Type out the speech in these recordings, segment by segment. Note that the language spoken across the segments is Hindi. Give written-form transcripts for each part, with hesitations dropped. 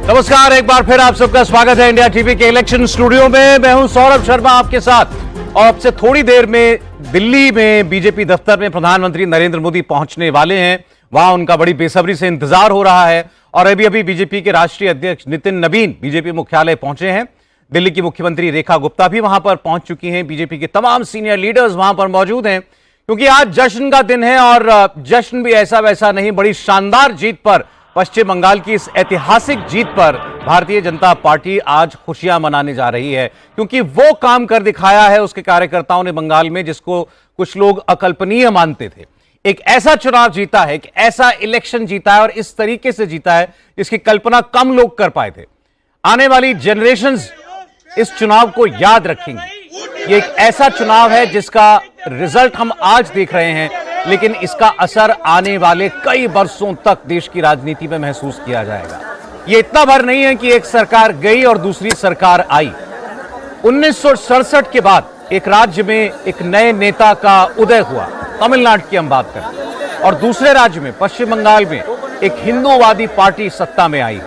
नमस्कार, एक बार फिर आप सबका स्वागत है इंडिया टीवी के इलेक्शन स्टूडियो में। मैं हूं सौरभ शर्मा आपके साथ और अब से थोड़ी देर में दिल्ली में बीजेपी दफ्तर में प्रधानमंत्री नरेंद्र मोदी पहुंचने वाले हैं। वहां उनका बड़ी बेसब्री से इंतजार हो रहा है और अभी अभी बीजेपी के राष्ट्रीय अध्यक्ष नितिन नवीन बीजेपी मुख्यालय पहुंचे हैं। दिल्ली की मुख्यमंत्री रेखा गुप्ता भी वहां पर पहुंच चुकी हैं। बीजेपी के तमाम सीनियर लीडर्स वहां पर मौजूद हैं क्योंकि आज जश्न का दिन है और जश्न भी ऐसा वैसा नहीं, बड़ी शानदार जीत पर, पश्चिम बंगाल की इस ऐतिहासिक जीत पर भारतीय जनता पार्टी आज खुशियां मनाने जा रही है क्योंकि वो काम कर दिखाया है उसके कार्यकर्ताओं ने बंगाल में जिसको कुछ लोग अकल्पनीय मानते थे। एक ऐसा चुनाव जीता है, एक ऐसा इलेक्शन जीता है और इस तरीके से जीता है जिसकी कल्पना कम लोग कर पाए थे। आने वाली जनरेशंस इस चुनाव को याद रखेंगे। ये एक ऐसा चुनाव है जिसका रिजल्ट हम आज देख रहे हैं, लेकिन इसका असर आने वाले कई वर्षों तक देश की राजनीति में महसूस किया जाएगा। ये इतना भर नहीं है कि एक सरकार गई और दूसरी सरकार आई। 1967 के बाद एक राज्य में एक नए नेता का उदय हुआ, तमिलनाडु की हम बात करें, और दूसरे राज्य में पश्चिम बंगाल में एक हिंदूवादी पार्टी सत्ता में आई।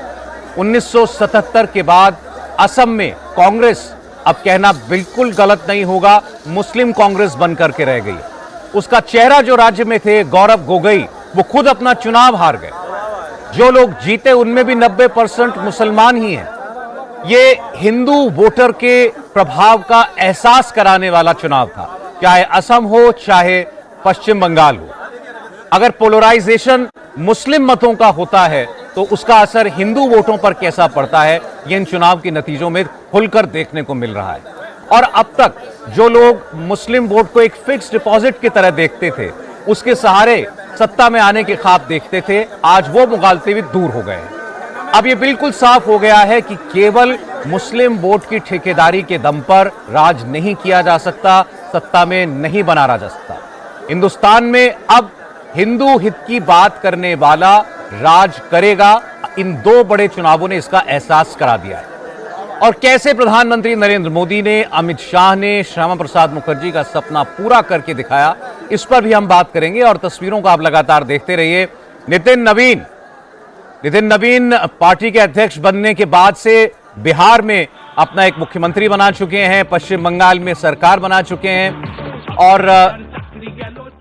1977 के बाद असम में कांग्रेस, अब कहना बिल्कुल गलत नहीं होगा, मुस्लिम कांग्रेस बनकर के रह गई। उसका चेहरा जो राज्य में थे गौरव गोगोई, वो खुद अपना चुनाव हार गए। जो लोग जीते उनमें भी 90% मुसलमान ही हैं। ये हिंदू वोटर के प्रभाव का एहसास कराने वाला चुनाव था, चाहे असम हो चाहे पश्चिम बंगाल हो। अगर पोलराइजेशन मुस्लिम मतों का होता है तो उसका असर हिंदू वोटों पर कैसा पड़ता है, ये इन चुनाव के नतीजों में खुलकर देखने को मिल रहा है। और अब तक जो लोग मुस्लिम वोट को एक फिक्स डिपॉजिट की तरह देखते थे, उसके सहारे सत्ता में आने के ख्वाब देखते थे, आज वो मुगालते भी दूर हो गए। अब ये बिल्कुल साफ हो गया है कि केवल मुस्लिम वोट की ठेकेदारी के दम पर राज नहीं किया जा सकता, सत्ता में नहीं बना जा सकता। हिंदुस्तान में अब हिंदू हित की बात करने वाला राज करेगा। इन दो बड़े चुनावों ने इसका एहसास करा दिया है। और कैसे प्रधानमंत्री नरेंद्र मोदी ने, अमित शाह ने श्यामा प्रसाद मुखर्जी का सपना पूरा करके दिखाया, इस पर भी हम बात करेंगे और तस्वीरों को आप लगातार देखते रहिए। नितिन नवीन पार्टी के अध्यक्ष बनने के बाद से बिहार में अपना एक मुख्यमंत्री बना चुके हैं, पश्चिम बंगाल में सरकार बना चुके हैं और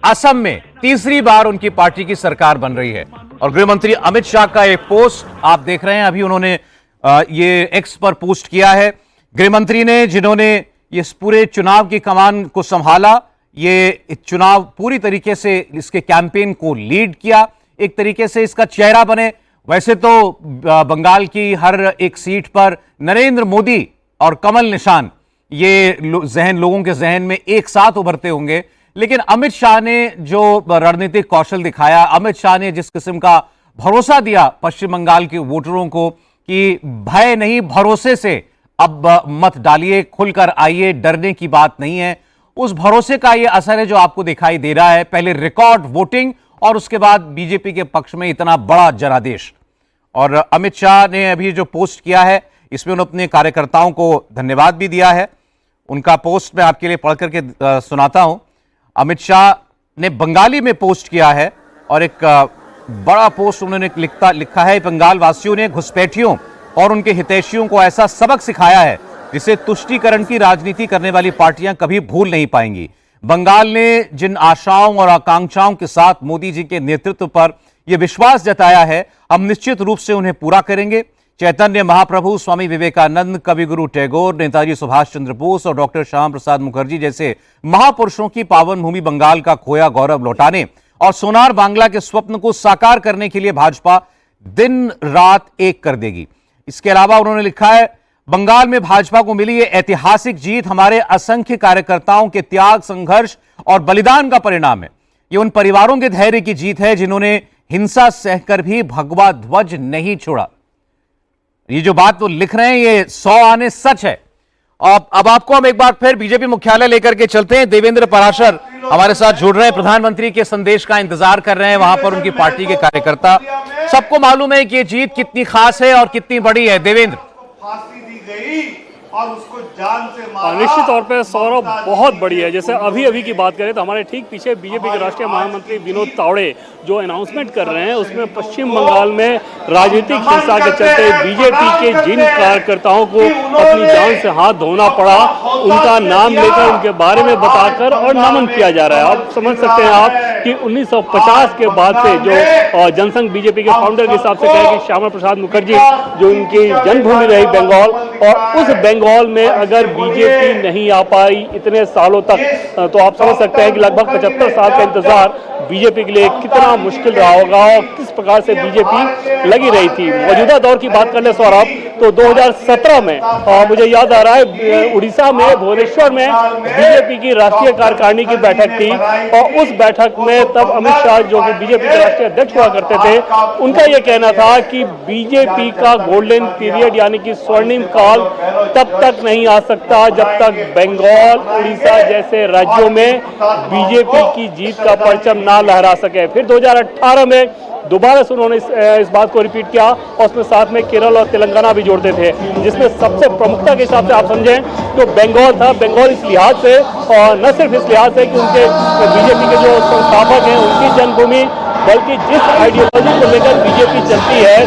असम में तीसरी बार उनकी पार्टी की सरकार बन रही है। और गृह मंत्री अमित शाह का एक पोस्ट आप देख रहे हैं, अभी उन्होंने ये एक्स पर पोस्ट किया है। गृह मंत्री ने, जिन्होंने ये पूरे चुनाव की कमान को संभाला, ये चुनाव पूरी तरीके से इसके कैंपेन को लीड किया, एक तरीके से इसका चेहरा बने। वैसे तो बंगाल की हर एक सीट पर नरेंद्र मोदी और कमल निशान ये लोगों के जहन में एक साथ उभरते होंगे, लेकिन अमित शाह ने जो रणनीतिक कौशल दिखाया, अमित शाह ने जिस किस्म का भरोसा दिया पश्चिम बंगाल के वोटरों को कि भय नहीं भरोसे से अब मत डालिए, खुलकर आइए, डरने की बात नहीं है, उस भरोसे का ये असर है जो आपको दिखाई दे रहा है। पहले रिकॉर्ड वोटिंग और उसके बाद बीजेपी के पक्ष में इतना बड़ा जनादेश। और अमित शाह ने अभी जो पोस्ट किया है इसमें उन्होंने अपने कार्यकर्ताओं को धन्यवाद भी दिया है। उनका पोस्ट मैं आपके लिए पढ़ करके सुनाता हूं। अमित शाह ने बंगाली में पोस्ट किया है और एक बड़ा पोस्ट उन्होंने लिखा है, बंगाल वासियों ने घुसपैठियों और उनके हितैषियों को ऐसा सबक सिखाया है जिसे तुष्टीकरण की राजनीति करने वाली पार्टियां कभी भूल नहीं पाएंगी। बंगाल ने जिन आशाओं और आकांक्षाओं के साथ मोदी जी के नेतृत्व पर यह विश्वास जताया है, हम निश्चित रूप से उन्हें पूरा करेंगे। चैतन्य महाप्रभु, स्वामी विवेकानंद, कविगुरु टैगोर, नेताजी सुभाष चंद्र बोस और डॉक्टर श्यामा प्रसाद मुखर्जी जैसे महापुरुषों की पावन भूमि बंगाल का खोया गौरव लौटाने और सोनार बांग्ला के स्वप्न को साकार करने के लिए भाजपा दिन रात एक कर देगी। इसके अलावा उन्होंने लिखा है, बंगाल में भाजपा को मिली ये ऐतिहासिक जीत हमारे असंख्य कार्यकर्ताओं के त्याग, संघर्ष और बलिदान का परिणाम है। ये उन परिवारों के धैर्य की जीत है जिन्होंने हिंसा सहकर भी भगवा ध्वज नहीं छोड़ा। ये जो बात वो लिख रहे हैं ये 100 आने सच है। अब आपको हम एक बार फिर बीजेपी मुख्यालय लेकर के चलते हैं। देवेंद्र पराशर हमारे साथ जुड़ रहे हैं, प्रधानमंत्री के संदेश का इंतजार कर रहे हैं वहां पर उनकी पार्टी के कार्यकर्ता। सबको मालूम है कि ये जीत कितनी खास है और कितनी बड़ी है। देवेंद्र, फांसी दी गई और उसको जान से मारा। निश्चित तौर पे सौरभ बहुत बड़ी है। जैसे अभी की बात करें तो हमारे ठीक पीछे बीजेपी के राष्ट्रीय महामंत्री विनोद तावड़े जो अनाउंसमेंट कर रहे हैं उसमें पश्चिम बंगाल में राजनीतिक हिंसा के चलते बीजेपी के जिन कार्यकर्ताओं को अपनी जान से हाथ धोना पड़ा उनका नाम लेकर उनके बारे में बताकर और नमन किया जा रहा है। आप समझ सकते हैं आप कि 1950 के बाद से जो जनसंघ बीजेपी के फाउंडर के हिसाब से कहें कि श्यामा प्रसाद मुखर्जी जो उनकी जन्मभूमि रही बंगाल, और उस बंगाल में अगर बीजेपी नहीं आ पाई इतने सालों तक तो आप समझ सकते हैं कि लगभग 75 साल का इंतजार बीजेपी के लिए कितना मुश्किल रहा होगा और किस प्रकार से बीजेपी लगी रही थी। मौजूदा दौर की बात कर ले सौरभ तो 2017 में मुझे याद आ रहा है उड़ीसा में भुवनेश्वर में बीजेपी की राष्ट्रीय कार्यकारिणी की बैठक थी और उस बैठक में तब अमित शाह जो कि बीजेपी के राष्ट्रीय अध्यक्ष हुआ करते थे उनका यह कहना था कि बीजेपी का गोल्डन पीरियड यानी कि स्वर्णिम काल तब तक नहीं आ सकता जब तक बंगाल उड़ीसा जैसे राज्यों में बीजेपी की जीत का परचम ना लहरा सके। फिर 2018 में दोबारा से उन्होंने इस बात को रिपीट किया और उसमें साथ में केरल और तेलंगाना भी जोड़ते थे, जिसमें सबसे प्रमुखता के हिसाब से आप समझें तो बंगाल था। बंगाल इस लिहाज से और न सिर्फ इस लिहाज से कि उनके बीजेपी के जो संस्थापक हैं उनकी जन्मभूमि, बल्कि जिस आइडियोलॉजी को लेकर बीजेपी चलती है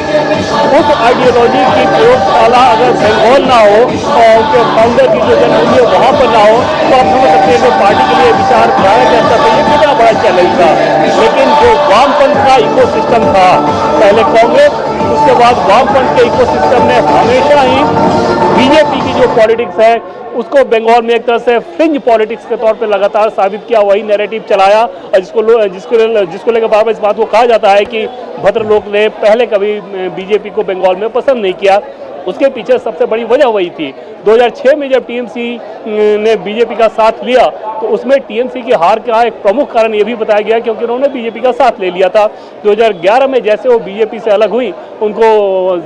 उस आइडियोलॉजी की प्रयोगशाला अगर बंगाल ना हो और उनके फाउंडर की जो जन्मभूमि है वहाँ पर ना हो तो आप समझ सकते हैं कि पार्टी के लिए विचारधारा के स्तर पर ये कितना बड़ा चैलेंज था। लेकिन जो वामपंथ का इकोसिस्टम था, पहले कांग्रेस उसके बाद वामपंथ के इकोसिस्टम ने हमेशा ही बीजेपी की जो पॉलिटिक्स है उसको बंगाल में एक तरह से फ्रिंज पॉलिटिक्स के तौर पे लगातार साबित किया, वही नैरेटिव चलाया और जिसको लेकर बार बार इस बात को कहा जाता है कि भद्रलोक ने पहले कभी बीजेपी को बंगाल में पसंद नहीं किया। उसके पीछे सबसे बड़ी वजह वही थी। 2006 में जब टीएमसी ने बीजेपी का साथ लिया तो उसमें टीएमसी की हार का एक प्रमुख कारण ये भी बताया गया क्योंकि उन्होंने बीजेपी का साथ ले लिया था। 2011 में जैसे वो बीजेपी से अलग हुई उनको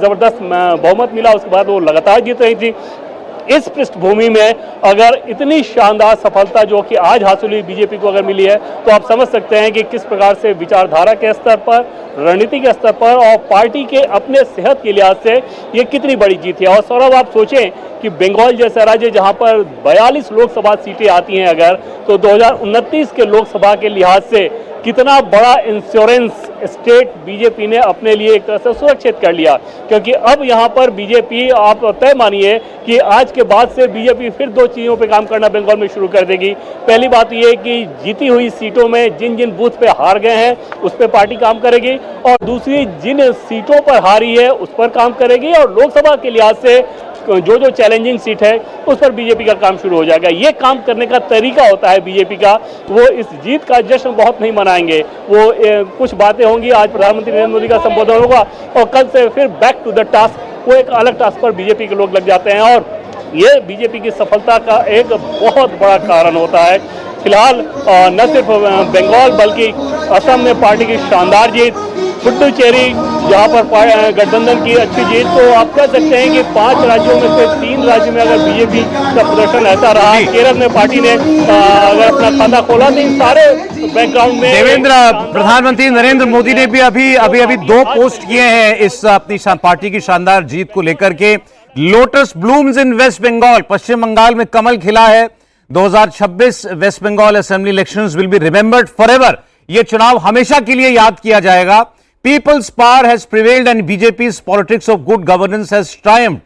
जबरदस्त बहुमत मिला, उसके बाद वो लगातार जीत रही थी। इस पृष्ठभूमि में अगर इतनी शानदार सफलता जो कि आज हासिल हुई बीजेपी को अगर मिली है तो आप समझ सकते हैं कि किस प्रकार से विचारधारा के स्तर पर, रणनीति के स्तर पर और पार्टी के अपने सेहत के लिहाज से ये कितनी बड़ी जीत है। और सौरभ आप सोचें कि बंगाल जैसा राज्य जहां पर 42 लोकसभा सीटें आती हैं अगर तो 2029 के लोकसभा के लिहाज से कितना बड़ा इंश्योरेंस स्टेट बीजेपी ने अपने लिए एक तरह से सुरक्षित कर लिया, क्योंकि अब यहां पर बीजेपी आप तय मानिए कि आज के बाद से बीजेपी फिर दो चीज़ों पे काम करना बंगाल में शुरू कर देगी। पहली बात यह कि जीती हुई सीटों में जिन जिन बूथ पे हार गए हैं उस पर पार्टी काम करेगी और दूसरी जिन सीटों पर हारी है उस पर काम करेगी और लोकसभा के लिहाज से जो चैलेंजिंग सीट है उस पर बीजेपी का काम शुरू हो जाएगा। ये काम करने का तरीका होता है बीजेपी का। वो इस जीत का जश्न बहुत नहीं मनाएंगे, वो कुछ बातें होंगी, आज प्रधानमंत्री नरेंद्र मोदी का संबोधन होगा और कल से फिर बैक टू द टास्क, वो एक अलग टास्क पर बीजेपी के लोग लग जाते हैं और ये बीजेपी की सफलता का एक बहुत बड़ा कारण होता है। फिलहाल न सिर्फ बंगाल बल्कि असम में पार्टी की शानदार जीत, पुडुचेरी जहाँ पर गठबंधन की अच्छी जीत, तो आप कह सकते हैं कि 5 राज्यों में से 3 राज्यों में अगर बीजेपी का प्रदर्शन ऐसा रहा, केरल में पार्टी ने अगर अपना खाता खोला तो इन सारे बैकग्राउंड में देवेंद्र, प्रधानमंत्री नरेंद्र मोदी ने भी अभी 2 पोस्ट किए हैं इस अपनी पार्टी की शानदार जीत को लेकर के। Lotus blooms in West Bengal, Paschim Bengal में कमल खिला है। 2026 West Bengal assembly elections will be remembered forever. ये चुनाव हमेशा के लिए याद किया जाएगा। People's power has prevailed and BJP's politics of good governance has triumphed.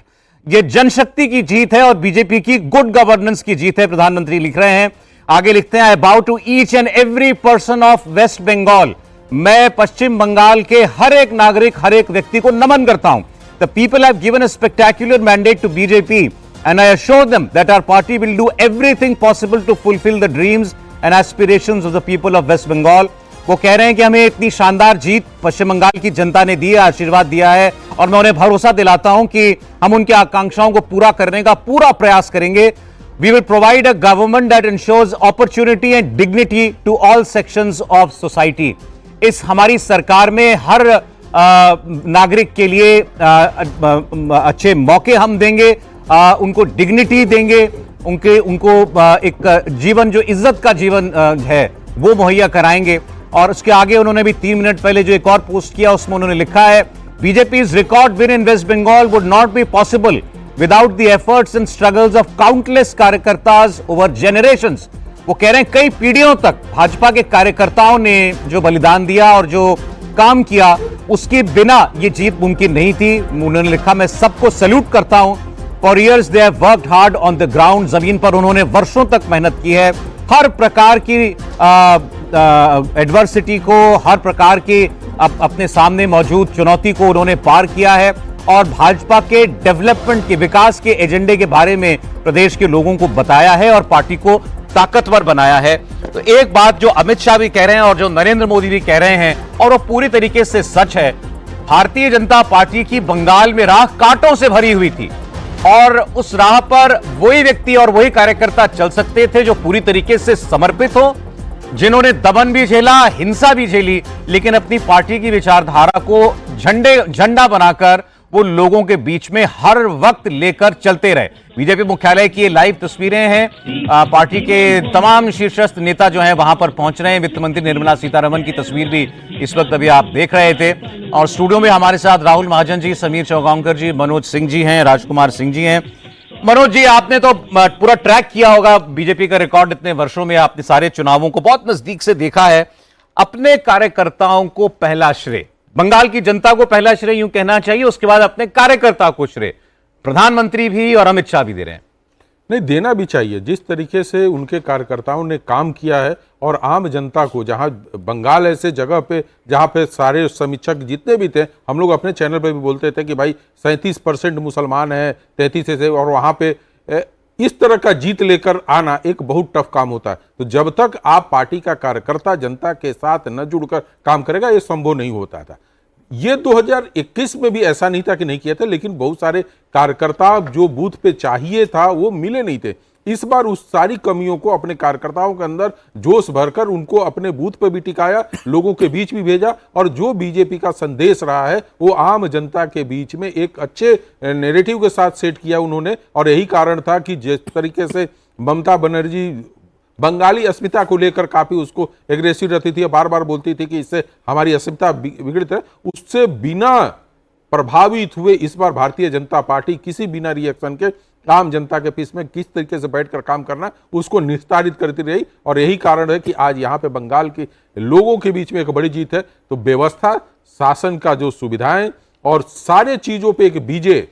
ये जनशक्ति की जीत है और बीजेपी की गुड गवर्नेंस की जीत है, प्रधानमंत्री लिख रहे हैं। आगे लिखते हैं, I bow to each and every person of West Bengal. मैं पश्चिम बंगाल के हर एक नागरिक, हर एक व्यक्ति को नमन करता हूं। The people have given a spectacular mandate to BJP and I assure them that our party will do everything possible to fulfill the dreams and aspirations of the people of West Bengal। वो कह रहे हैं कि हमें इतनी शानदार जीत पश्चिम बंगाल की जनता ने दी है, आशीर्वाद दिया है और मैं उन्हें भरोसा दिलाता हूं कि हम उनकी आकांक्षाओं को पूरा करने का पूरा प्रयास करेंगे। We will provide a government that ensures opportunity and dignity to all sections of society। इस हमारी सरकार में हर नागरिक के लिए अच्छे मौके हम देंगे, उनको डिग्निटी देंगे, उनको एक जीवन जो इज्जत का जीवन है वो मुहैया कराएंगे। और उसके आगे उन्होंने भी 3 मिनट पहले जो एक और पोस्ट किया उसमें उन्होंने लिखा है, BJP's record win in West Bengal would not be possible without the efforts and struggles of countless कार्यकर्ताज ओवर जनरेशंस। वो कह रहे हैं कई पीढ़ियों तक भाजपा के कार्यकर्ताओं ने जो बलिदान दिया और जो काम किया, उसके बिना ये जीत मुमकिन नहीं थी। उन्होंने लिखा, मैं सबको सैल्यूट करता हूं। For years they have worked hard on the ground. जमीन पर उन्होंने वर्षों तक मेहनत की है। हर प्रकार की एडवर्सिटी को, हर प्रकार की अपने सामने मौजूद चुनौती को उन्होंने पार किया है और भाजपा के डेवलपमेंट के, विकास के एजेंडे के बारे में प्रदेश के लोगों को बताया है और पार्टी को ताकतवर बनाया है। तो एक बात जो अमित शाह भी कह रहे हैं और जो नरेंद्र मोदी भी कह रहे हैं, और वो पूरी तरीके से सच है, भारतीय जनता पार्टी की बंगाल में राह कांटों से भरी हुई थी और उस राह पर वही व्यक्ति और वही कार्यकर्ता चल सकते थे जो पूरी तरीके से समर्पित हो, जिन्होंने दमन भी झेला, हिंसा भी झेली, लेकिन अपनी पार्टी की विचारधारा को झंडा बनाकर वो लोगों के बीच में हर वक्त लेकर चलते रहे। बीजेपी मुख्यालय की ये लाइव तस्वीरें हैं। पार्टी के तमाम शीर्षस्थ नेता जो हैं वहां पर पहुंच रहे हैं। वित्त मंत्री निर्मला सीतारमण की तस्वीर भी इस वक्त अभी आप देख रहे थे। और स्टूडियो में हमारे साथ राहुल महाजन जी, समीर चौगांवकर जी, मनोज सिंह जी हैं, राजकुमार सिंह जी हैं। मनोज जी, आपने तो पूरा ट्रैक किया होगा बीजेपी का रिकॉर्ड इतने वर्षों में, आपने सारे चुनावों को बहुत नजदीक से देखा है। अपने कार्यकर्ताओं को पहला श्रेय, बंगाल की जनता को पहला श्रेय यूं कहना चाहिए, उसके बाद अपने कार्यकर्ता को श्रेय प्रधानमंत्री भी और अमित शाह भी दे रहे हैं। नहीं, देना भी चाहिए। जिस तरीके से उनके कार्यकर्ताओं ने काम किया है और आम जनता को, जहां बंगाल ऐसे जगह पे जहां पे सारे समीक्षक जितने भी थे, हम लोग अपने चैनल पे भी बोलते थे कि भाई 37% मुसलमान है, 33 से, और वहां पे इस तरह का जीत लेकर आना एक बहुत टफ काम होता है। तो जब तक आप पार्टी का कार्यकर्ता जनता के साथ न जुड़कर काम करेगा, ये संभव नहीं होता था। ये 2021 में भी ऐसा नहीं था कि नहीं किया था, लेकिन बहुत सारे कार्यकर्ता जो बूथ पे चाहिए था वो मिले नहीं थे। इस बार उस सारी कमियों को अपने कार्यकर्ताओं के अंदर जोश भरकर उनको अपने बूथ पे भी टिकाया, लोगों के बीच भी भेजा, और जो बीजेपी का संदेश रहा है वो आम जनता के बीच में एक अच्छे नैरेटिव के साथ सेट किया उन्होंने। और यही कारण था कि जिस तरीके से ममता बनर्जी बंगाली अस्मिता को लेकर काफी उसको एग्रेसिव रहती थी, बार बार बोलती थी कि इससे हमारी अस्मिता बिगड़ती है, उससे बिना प्रभावित हुए इस बार भारतीय जनता पार्टी किसी बिना रिएक्शन के आम जनता के पीछे में किस तरीके से बैठकर काम करना उसको निस्तारित करती रही। और यही कारण है कि आज यहाँ पे बंगाल के लोगों के बीच में एक बड़ी जीत है। तो व्यवस्था, शासन का जो सुविधाएं और सारे चीजों पे एक विजय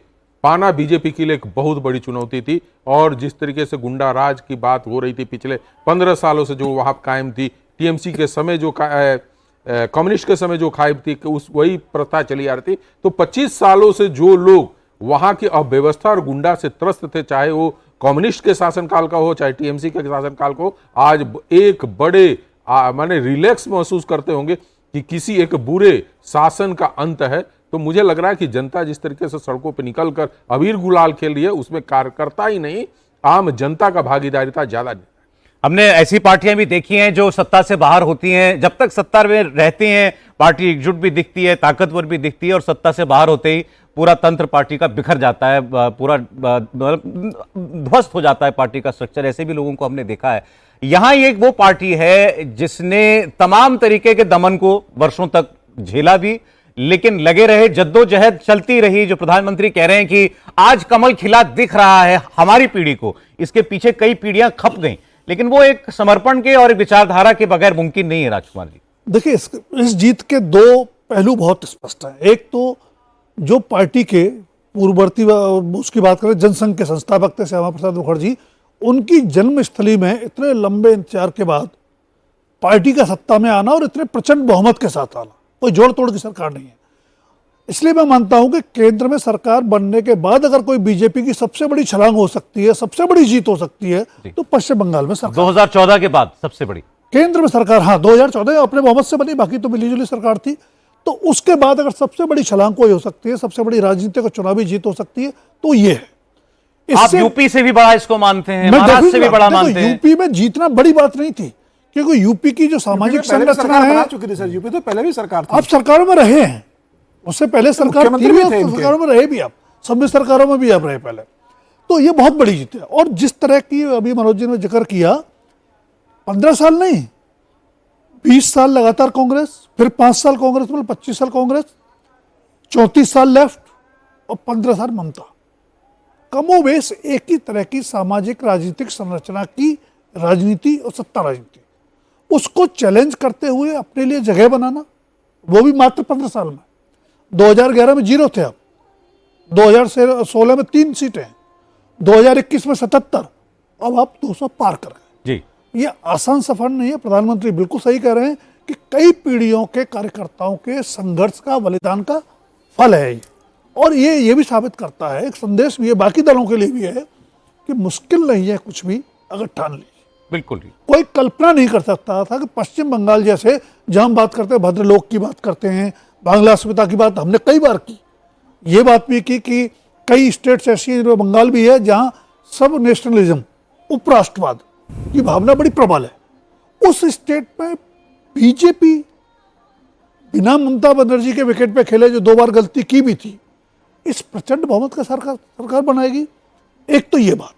पाना बीजेपी के लिए एक बहुत बड़ी चुनौती थी। और जिस तरीके से गुंडा राज की बात हो रही थी पिछले 15 सालों से जो वहां कायम थी, टीएमसी के समय जो कम्युनिस्ट के समय जो कायम थी, उस वही प्रथा चली आ रही थी। तो 25 सालों से जो लोग वहां की अव्यवस्था और गुंडा से त्रस्त थे, चाहे वो कम्युनिस्ट के शासनकाल का हो, चाहे टीएमसी के शासनकाल का हो, आज एक बड़े माने रिलैक्स महसूस करते होंगे कि किसी एक बुरे शासन का अंत है। तो मुझे लग रहा है कि जनता जिस तरीके से सड़कों पर निकलकर अबीर गुलाल खेल रही है, उसमें कार्यकर्ता ही नहीं, आम जनता का भागीदारिता ज्यादा। हमने ऐसी पार्टियां भी देखी हैं जो सत्ता से बाहर होती हैं, जब तक सत्ता में रहते हैं पार्टी एकजुट भी दिखती है, ताकतवर भी दिखती है, और सत्ता से बाहर होते ही पूरा तंत्र पार्टी का बिखर जाता है, पूरा ध्वस्त हो जाता है पार्टी का स्ट्रक्चर। ऐसे भी लोगों को हमने देखा है। यहां ये वो पार्टी है जिसने तमाम तरीके के दमन को वर्षों तक झेला भी, लेकिन लगे रहे, जद्दोजहद चलती रही। जो प्रधानमंत्री कह रहे हैं कि आज कमल खिला दिख रहा है हमारी पीढ़ी को, इसके पीछे कई पीढ़ियां खप गई, लेकिन वो एक समर्पण के और एक विचारधारा के बगैर मुमकिन नहीं है। राजकुमार जी, देखिए, इस जीत के दो पहलू बहुत स्पष्ट हैं। एक तो जो पार्टी के पूर्ववर्ती, उसकी बात करें, जनसंघ के संस्थापक थे श्यामा प्रसाद मुखर्जी, उनकी जन्मस्थली में इतने लंबे इंतजार के बाद पार्टी का सत्ता में आना और इतने प्रचंड बहुमत के साथ आना, कोई जोड़ तोड़ की सरकार नहीं है। इसलिए मैं मानता हूं कि केंद्र में सरकार बनने के बाद अगर कोई बीजेपी की सबसे बड़ी छलांग हो सकती है, सबसे बड़ी जीत हो सकती है, तो पश्चिम बंगाल में सरकार 2014 के बाद सबसे बड़ी केंद्र में सरकार, हाँ 2014 अपने बहुमत से बनी, बाकी तो मिलीजुली सरकार थी। तो उसके बाद अगर सबसे बड़ी छलांग कोई हो सकती है, सबसे बड़ी राजनीतिक और चुनावी जीत हो सकती है, तो ये है। आप यूपी से भी बड़ा इसको मानते हैं, महाराष्ट्र से भी बड़ा मानते हैं। यूपी में जीतना बड़ी बात नहीं थी, क्योंकि यूपी की जो सामाजिक संरचना है, यूपी तो पहले भी सरकार थी, आप सरकारों में रहे हैं, उससे पहले सरकार थी भी, सरकारों में रहे भी, आप सभी सरकारों में भी आप रहे पहले। तो ये बहुत बड़ी जीत है। और जिस तरह की अभी मनोज जी ने जिक्र किया, 15 साल नहीं, 20 साल लगातार कांग्रेस, फिर 5 साल कांग्रेस, मतलब 25 साल कांग्रेस, 34 साल लेफ्ट और 15 साल ममता। कमोबेश एक ही तरह की सामाजिक राजनीतिक संरचना की राजनीति और सत्ता राजनीति, उसको चैलेंज करते हुए अपने लिए जगह बनाना, वो भी मात्र 15 साल में। 2011 में 0 थे आप, 2016 में 3 सीटें, 2021 में 77, अब आप 200 पार कर गए। जी, ये आसान सफर नहीं है। प्रधानमंत्री बिल्कुल सही कह रहे हैं कि कई पीढ़ियों के कार्यकर्ताओं के संघर्ष का, बलिदान का फल है ये। और ये भी साबित करता है, एक संदेश भी है बाकी दलों के लिए भी है कि मुश्किल नहीं है कुछ भी अगर ठान लीजिए। बिल्कुल। कोई कल्पना नहीं कर सकता था कि पश्चिम बंगाल जैसे, जहां हम बात करते हैं भद्रलोक की बात करते हैं, बांग्ला अस्मिता की बात हमने कई बार की, ये बात भी की कि कई स्टेट्स ऐसी हैं, बंगाल भी है, जहां सब नेशनलिज्म, उपराष्ट्रवाद की भावना बड़ी प्रबल है। उस स्टेट में बीजेपी बिना ममता बनर्जी के विकेट पे खेले, जो 2 बार गलती की भी थी, इस प्रचंड बहुमत का सरकार बनाएगी। एक तो ये बात।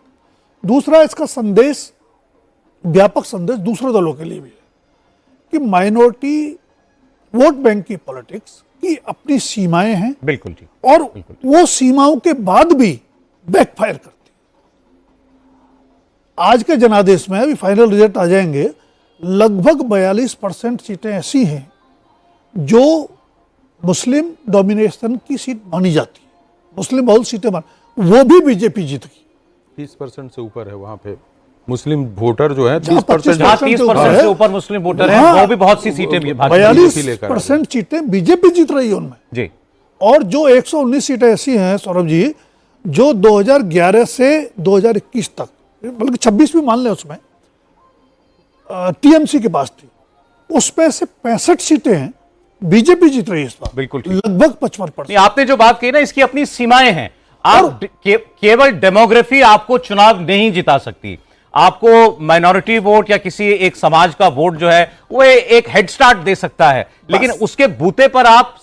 दूसरा, इसका संदेश, व्यापक संदेश दूसरे दलों के लिए भी है कि माइनॉरिटी वोट बैंक की पॉलिटिक्स की अपनी सीमाएं हैं। बिल्कुल जी। और वो सीमाओं के बाद भी बैकफायर करती है। आज के जनादेश में, अभी फाइनल रिजल्ट आ जाएंगे, लगभग 42% सीटें ऐसी हैं जो मुस्लिम डोमिनेशन की सीट मानी जाती है, मुस्लिम बहुल सीटें वो भी बीजेपी जीत गई। 30% से ऊपर है वहाँ पे मुस्लिम वोटर जो है, 30% 30% से ऊपर मुस्लिम वोटर हैं, वो भी बहुत सी सीटें भी 42% सीटें बीजेपी जीत रही है उनमें जी। और जो 119 सीटें ऐसी हैं सौरभ जी, जो 2011 से 2021 तक, बल्कि 26 भी मान लें, उसमें टीएमसी के पास थी, उसमें से 65 सीटें हैं बीजेपी जीत रही है इस बार। बिल्कुल लगभग 55%। आपने जो बात की ना, इसकी अपनी सीमाएं हैं। आप केवल डेमोग्राफी आपको चुनाव नहीं जिता सकती। आपको माइनॉरिटी वोट या किसी एक समाज का वोट जो है वो एक हेड स्टार्ट दे सकता है, लेकिन उसके बूते पर आप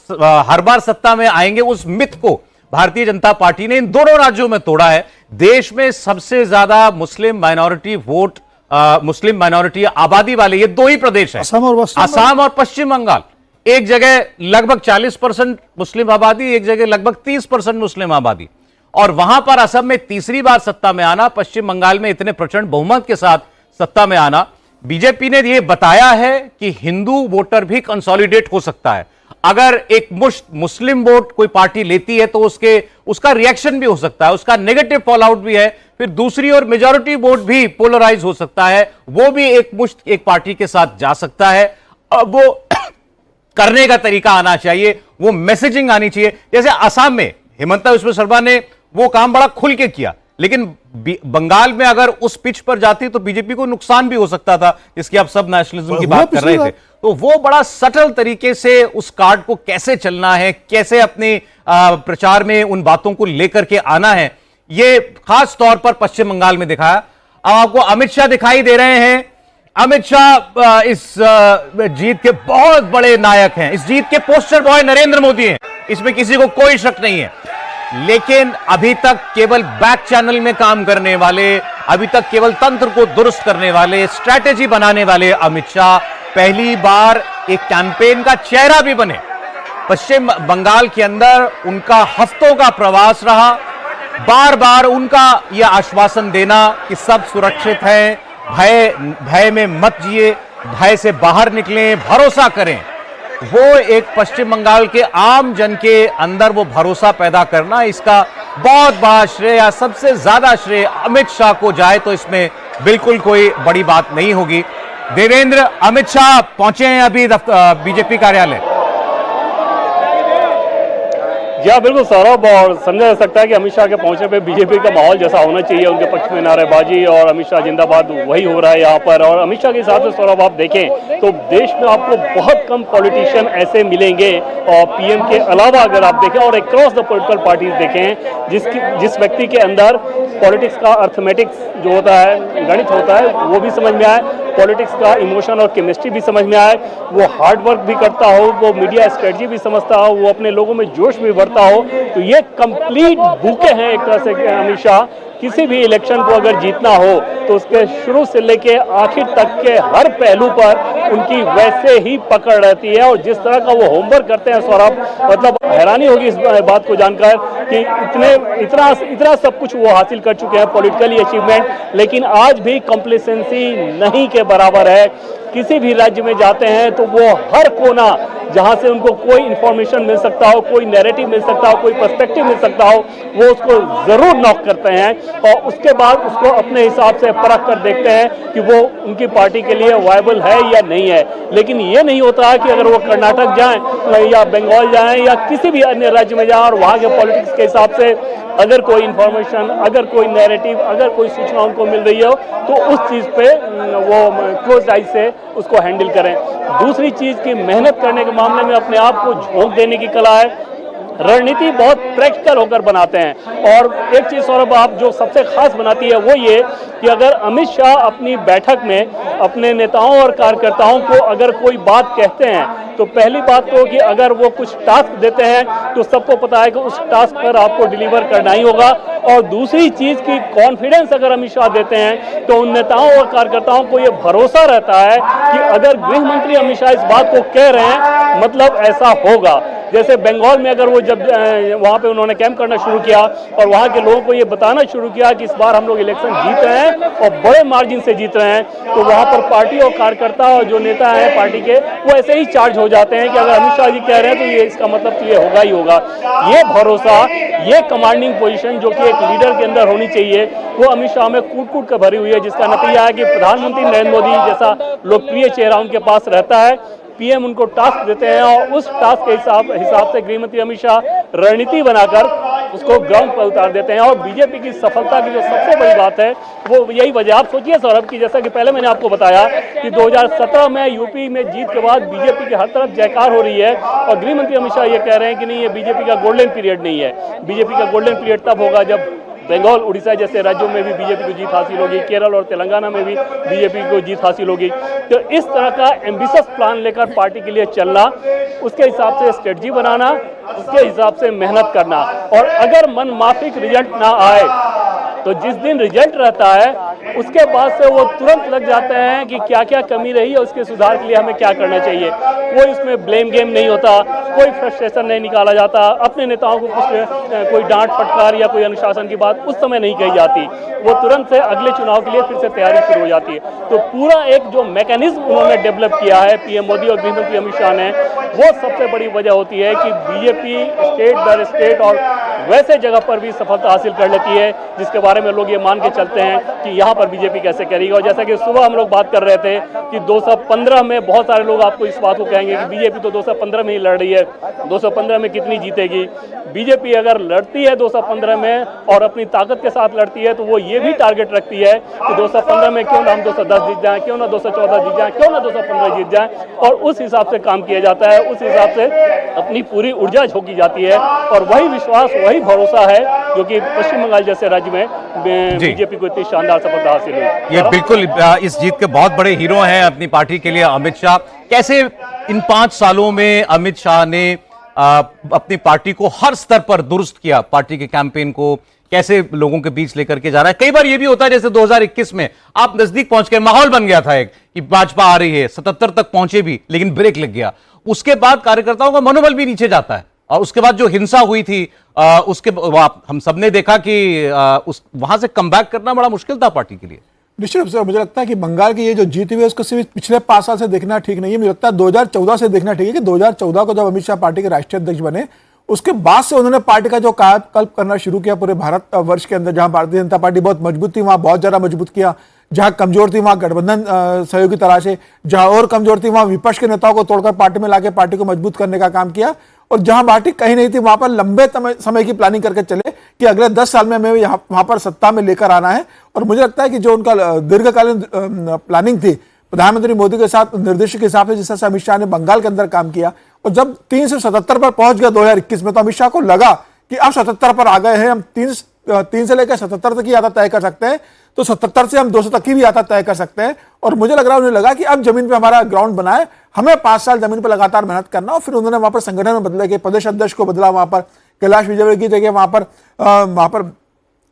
हर बार सत्ता में आएंगे, उस मिथ को भारतीय जनता पार्टी ने इन दोनों राज्यों में तोड़ा है। देश में सबसे ज्यादा मुस्लिम माइनॉरिटी वोट, मुस्लिम माइनॉरिटी आबादी वाले ये 2 ही प्रदेश हैं, असम और पश्चिम बंगाल। एक जगह लगभग 40% मुस्लिम आबादी, एक जगह लगभग 30% मुस्लिम आबादी। और वहां पर असम में तीसरी बार सत्ता में आना, पश्चिम बंगाल में इतने प्रचंड बहुमत के साथ सत्ता में आना, बीजेपी ने यह बताया है कि हिंदू वोटर भी कंसोलिडेट हो सकता है। अगर एक मुश्त मुस्लिम वोट कोई पार्टी लेती है तो उसका रिएक्शन भी हो सकता है, उसका नेगेटिव फॉल आउट भी है, फिर दूसरी ओर मेजॉरिटी वोट भी पोलराइज हो सकता है, वो भी एक मुश्त एक पार्टी के साथ जा सकता है। अब वो करने का तरीका आना चाहिए, वो मैसेजिंग आनी चाहिए। जैसे असम में हिमंता बिस्वा शर्मा ने वो काम बड़ा खुल के किया, लेकिन बंगाल में अगर उस पिच पर जाती तो बीजेपी को नुकसान भी हो सकता था, जिसकी आप सब नेशनलिज्म की बात कर रहे थे। तो वो बड़ा सटल तरीके से उस कार्ड को कैसे चलना है, कैसे अपने प्रचार में उन बातों को लेकर के आना है, ये खास तौर पर पश्चिम बंगाल में दिखाया। अब आपको अमित शाह दिखाई दे रहे हैं। अमित शाह इस जीत के बहुत बड़े नायक हैं। इस जीत के पोस्टर बॉय नरेंद्र मोदी हैं, इसमें किसी को कोई शक नहीं है। लेकिन अभी तक केवल बैक चैनल में काम करने वाले, अभी तक केवल तंत्र को दुरुस्त करने वाले, स्ट्रैटेजी बनाने वाले अमित शाह पहली बार एक कैंपेन का चेहरा भी बने। पश्चिम बंगाल के अंदर उनका हफ्तों का प्रवास रहा, बार बार उनका यह आश्वासन देना कि सब सुरक्षित है, भय में मत जिए, भय से बाहर निकलें, भरोसा करें। वो एक पश्चिम बंगाल के आम जन के अंदर वो भरोसा पैदा करना, इसका बहुत बड़ा श्रेय या सबसे ज्यादा श्रेय अमित शाह को जाए तो इसमें बिल्कुल कोई बड़ी बात नहीं होगी। देवेंद्र, अमित शाह पहुंचे हैं अभी बीजेपी कार्यालय। या बिल्कुल सौरभ, और समझा जा सकता है कि अमित शाह के पहुंचने पे बीजेपी का माहौल जैसा होना चाहिए, उनके पक्ष में नारेबाजी और अमित शाह जिंदाबाद, वही हो रहा है यहाँ पर। और अमित शाह के हिसाब से सौरभ आप देखें तो देश में आपको बहुत कम पॉलिटिशियन ऐसे मिलेंगे, और पीएम के अलावा अगर आप देखें और अक्रॉस द पॉलिटिकल पार्टीज देखें, जिस व्यक्ति के अंदर पॉलिटिक्स का अर्थमेटिक्स जो होता है, गणित होता है, वो भी समझ में आए, पॉलिटिक्स का इमोशन और केमिस्ट्री भी समझ में आए, वो हार्ड वर्क भी करता हो, वो मीडिया स्ट्रेटजी भी समझता हो, वो अपने लोगों में जोश भी भरता हो, तो ये कंप्लीट बुके हैं एक तरह से अमित शाह किसी भी इलेक्शन को अगर जीतना हो तो उसके शुरू से लेके आखिर तक के हर पहलू पर उनकी वैसे ही पकड़ रहती है। और जिस तरह का वो होमवर्क करते हैं सौरभ, मतलब हैरानी होगी इस बात को जानकर कि इतना सब कुछ वो हासिल कर चुके हैं पॉलिटिकली अचीवमेंट, लेकिन आज भी कॉम्प्लिसेंसी नहीं के बराबर है। किसी भी राज्य में जाते हैं तो वो हर कोना जहां से उनको कोई इंफॉर्मेशन मिल सकता हो, कोई नैरेटिव मिल सकता हो, कोई पर्सपेक्टिव मिल सकता हो, वो उसको जरूर नॉक करते हैं और उसके बाद उसको अपने हिसाब से परख कर देखते हैं कि वो उनकी पार्टी के लिए वायबल है या नहीं है। लेकिन ये नहीं होता कि अगर वो कर्नाटक जाएं या बंगाल जाएं या किसी भी अन्य राज्य में जाएं और वहां के पॉलिटिक्स के हिसाब से अगर कोई इंफॉर्मेशन, अगर कोई नैरेटिव, अगर कोई सूचना उनको मिल रही हो तो उस चीज पे वो क्लोज आई से उसको हैंडल करें। दूसरी चीज की मेहनत करने के मामले में अपने आप को झोंक देने की कला है। रणनीति बहुत प्रैक्टिकल होकर बनाते हैं। और एक चीज सौरभ आप जो सबसे खास बनाती है वो ये कि अगर अमित शाह अपनी बैठक में अपने नेताओं और कार्यकर्ताओं को अगर कोई बात कहते हैं तो पहली बात तो कि अगर वो कुछ टास्क देते हैं तो सबको पता है कि उस टास्क पर आपको डिलीवर करना ही होगा। और दूसरी चीज की कॉन्फिडेंस अगर अमित शाह देते हैं तो उन नेताओं और कार्यकर्ताओं को ये भरोसा रहता है कि अगर गृह मंत्री अमित शाह इस बात को कह रहे हैं मतलब ऐसा होगा। जैसे बंगाल में अगर वो जब वहां पे उन्होंने कैंप करना शुरू किया और वहां के लोगों को ये बताना शुरू किया कि इस बार हम लोग इलेक्शन जीत रहे हैं और बड़े मार्जिन से जीत रहे हैं, तो वहां पर पार्टी और कार्यकर्ता और जो नेता हैं पार्टी के वो ऐसे ही चार्ज हो जाते हैं कि अगर अमित शाह जी कह रहे हैं तो ये इसका मतलब तो ये होगा ही होगा। ये भरोसा, ये कमांडिंग पोजीशन जो कि एक लीडर के अंदर होनी चाहिए वो अमित शाह में कूट कूट कर भरी हुई है, जिसका नतीजा है कि प्रधानमंत्री नरेंद्र मोदी जैसा लोकप्रिय चेहरा उनके पास रहता है। पीएम उनको टास्क देते हैं और उस टास्क के हिसाब से गृह मंत्री अमित शाह रणनीति बनाकर उसको ग्राउंड पर उतार देते हैं। और बीजेपी की सफलता की जो सबसे बड़ी बात है वो यही वजह, आप सोचिए सौरभ की जैसा कि पहले मैंने आपको बताया कि 2017 में यूपी में जीत के बाद बीजेपी की हर तरफ जयकार हो रही है और गृह मंत्री अमित शाह ये कह रहे हैं कि नहीं, ये बीजेपी का गोल्डन पीरियड नहीं है। बीजेपी का गोल्डन पीरियड तब होगा जब बंगाल, उड़ीसा जैसे राज्यों में भी बीजेपी को जीत हासिल होगी, केरल और तेलंगाना में भी बीजेपी को जीत हासिल होगी। तो इस तरह का एम्बिशियस प्लान लेकर पार्टी के लिए चलना, उसके हिसाब से स्ट्रेटजी बनाना, उसके हिसाब से मेहनत करना। और अगर मनमाफिक रिजल्ट ना आए तो जिस दिन रिजल्ट रहता है उसके बाद से वो तुरंत लग जाते हैं कि क्या क्या कमी रही है, उसके सुधार के लिए हमें क्या करना चाहिए। कोई उसमें ब्लेम गेम नहीं होता, कोई फ्रस्ट्रेशन नहीं निकाला जाता, अपने नेताओं को कोई डांट फटकार या कोई अनुशासन की बात उस समय नहीं कही जाती, वो तुरंत से अगले चुनाव के लिए फिर से तैयारी शुरू हो जाती है। तो पूरा एक जो मैकेनिज्म उन्होंने डेवलप किया है पीएम मोदी और गृह मंत्री अमित शाह ने, वो सबसे बड़ी वजह होती है कि बीजेपी स्टेट दर स्टेट और वैसे जगह पर भी सफलता हासिल कर लेती है जिसके बारे में लोग ये मान के चलते हैं कि यहाँ पर बीजेपी कैसे करेगी। और जैसा कि सुबह हम लोग बात कर रहे थे कि 215 में बहुत सारे लोग आपको इस बात को कहेंगे कि बीजेपी तो 215 में ही लड़ रही है, 215 में कितनी जीतेगी। बीजेपी अगर लड़ती है 215 में और अपनी ताकत के साथ लड़ती है तो वो ये भी टारगेट रखती है कि 215 में क्यों ना हम 210 जीत जाएं, क्यों ना 214 जीत जाएं, क्यों ना 215 जीत जाएं। और उस हिसाब से काम किया जाता है, उस हिसाब से अपनी पूरी ऊर्जा झोंकी जाती है। और वही विश्वास, वही भरोसा है जो कि पश्चिम बंगाल जैसे राज्य में बीजेपी को इतनी शानदार सफलता हासिल हुई। ये बिल्कुल इस जीत के बहुत बड़े हीरो हैं अपनी पार्टी के लिए अमित शाह। कैसे इन 5 सालों में अमित शाह ने अपनी पार्टी को हर स्तर पर दुरुस्त किया, पार्टी के कैंपेन को कैसे लोगों के बीच लेकर के जा रहा है। कई बार ये भी होता है जैसे 2021 में आप नजदीक पहुंच के माहौल बन गया था एक कि भाजपा आ रही है, 77 तक पहुंचे भी लेकिन ब्रेक लग गया। उसके बाद कार्यकर्ताओं का मनोबल भी नीचे जाता है और उसके बाद जो हिंसा हुई थी उसके हम सबने देखा कि वहां से कमबैक करना बड़ा मुश्किल था पार्टी के लिए। निश्चित रूप से मुझे लगता है कि बंगाल की ये जो जीत हुई है उसको सिर्फ पिछले 5 साल से देखना ठीक नहीं है। मुझे लगता है 2014 से देखना ठीक है कि 2014 को जब अमित शाह पार्टी के राष्ट्रीय अध्यक्ष बने उसके बाद से उन्होंने पार्टी का जो कायाकल्प करना शुरू किया पूरे भारत वर्ष के अंदर। जहां भारतीय जनता पार्टी बहुत मजबूत थी वहां बहुत ज्यादा मजबूत किया, जहां कमजोर थी वहां गठबंधन सहयोगी तलाशे, जहां और कमजोर थी वहां विपक्ष के नेताओं को तोड़कर पार्टी में लाके पार्टी को मजबूत करने का काम किया। और जहां पार्टी कहीं नहीं थी वहां पर लंबे समय की प्लानिंग करके चले कि अगले 10 साल में हमें वहां पर सत्ता में लेकर आना है। और मुझे लगता है कि जो उनका दीर्घकालीन प्लानिंग थी प्रधानमंत्री मोदी के साथ निर्देश के हिसाब से, जिस तरह से अमित शाह ने बंगाल के अंदर काम किया और जब 3 से 77 पर पहुंच गया 2021 में, तो अमित शाह को लगा कि अब 77 पर आ गए हैं, हम 3 से लेकर 77 तक की यात्रा तय कर सकते हैं, तो 77 से हम 200 तक की भी यात्रा तय कर सकते हैं। और मुझे लग रहा है उन्हें लगा कि अब जमीन पे हमारा ग्राउंड बना है, हमें 5 साल जमीन पर लगातार मेहनत करना। और फिर उन्होंने वहां पर संगठन में बदले के प्रदेश अध्यक्ष को बदला, वहां पर कैलाश विजयवर्गीय की जगह वहां पर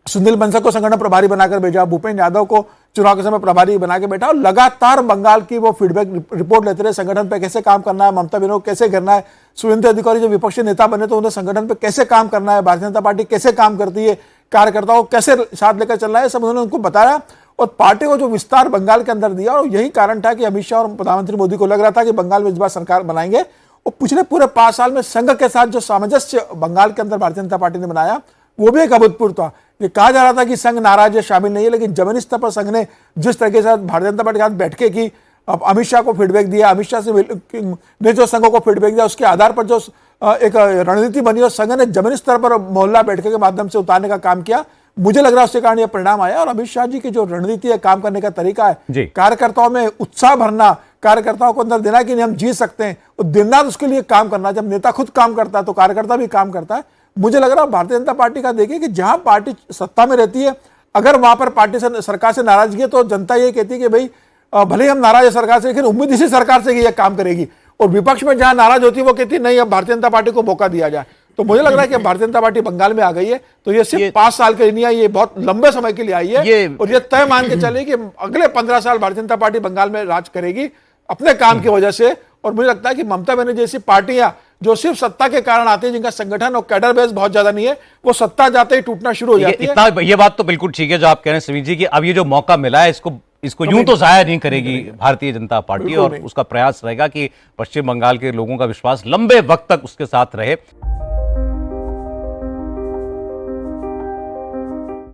सुनील बंसल को संगठन प्रभारी बनाकर भेजा, भूपेन्द्र यादव को चुनाव के समय प्रभारी बना के बैठा, और लगातार बंगाल की वो फीडबैक रिपोर्ट लेते रहे, संगठन पे कैसे काम करना है, ममता बनर्जी कैसे करना है, सुवेंदु अधिकारी जो विपक्षी नेता बने तो उन्हें संगठन पे कैसे काम करना है, भारतीय जनता पार्टी कैसे काम करती है, कार्यकर्ताओं को कैसे साथ लेकर चलना है, सब उन्होंने उनको बताया और पार्टी को जो विस्तार बंगाल के अंदर दिया। और यही कारण था कि अमित शाह और प्रधानमंत्री मोदी को लग रहा था कि बंगाल में इस बार सरकार बनाएंगे। और पिछले पूरे 5 साल में संघ के साथ जो सामंजस्य बंगाल के अंदर भारतीय जनता पार्टी ने बनाया वो भी एक अभूतपूर्व था। ये कहा जा रहा था कि संघ नाराज है, शामिल नहीं है, लेकिन जमीनी स्तर पर संघ ने जिस तरीके से भारतीय जनता पार्टी के साथ बैठके की, अब अमित शाह को फीडबैक दिया, अमित शाह से ने जो संघों को फीडबैक दिया, उसके आधार पर जो एक रणनीति बनी और संघ ने जमीनी स्तर पर मोहल्ला बैठके के माध्यम से उतारने का काम किया। मुझे लग रहा है उसके कारण यह परिणाम आया। और अमित शाह जी की जो रणनीति है, काम करने का तरीका है, कार्यकर्ताओं में उत्साह भरना, कार्यकर्ताओं को अंदर देना कि नहीं हम जीत सकते हैं, और दिन रात उसके लिए काम करना। जब नेता खुद काम करता है तो कार्यकर्ता भी काम करता है। मुझे लग रहा है भारतीय जनता पार्टी का देखिए कि जहां पार्टी सत्ता में रहती है, अगर वहां पर पार्टी से सरकार से नाराजगी है तो जनता ये कहती है कि भाई भले ही हम नाराज है सरकार से, लेकिन उम्मीद इसी सरकार से कि यह काम करेगी। और विपक्ष में जहां नाराज होती है वो कहती है नहीं अब भारतीय जनता पार्टी को मौका दिया जाए। तो मुझे लग रहा है कि भारतीय जनता पार्टी बंगाल में आ गई है, तो ये सिर्फ 5 साल के लिए नहीं आई, ये बहुत लंबे समय के लिए आई है। और ये तय मान के चले कि अगले 15 साल भारतीय जनता पार्टी बंगाल में राज करेगी अपने काम की वजह से। और मुझे लगता है कि ममता बनर्जी जैसी पार्टियां जो सिर्फ सत्ता के कारण आती है, जिनका संगठन और कैडर बेस बहुत ज्यादा नहीं है, वो सत्ता जाते ही टूटना शुरू हो जाती है। ये बात तो बिल्कुल ठीक है जो आप कह रहे हैं समीर जी की अब ये जो मौका मिला है इसको यूं तो जाया नहीं करेगी भारतीय जनता पार्टी, और उसका प्रयास रहेगा कि पश्चिम बंगाल के लोगों का विश्वास लंबे वक्त तक उसके साथ रहे।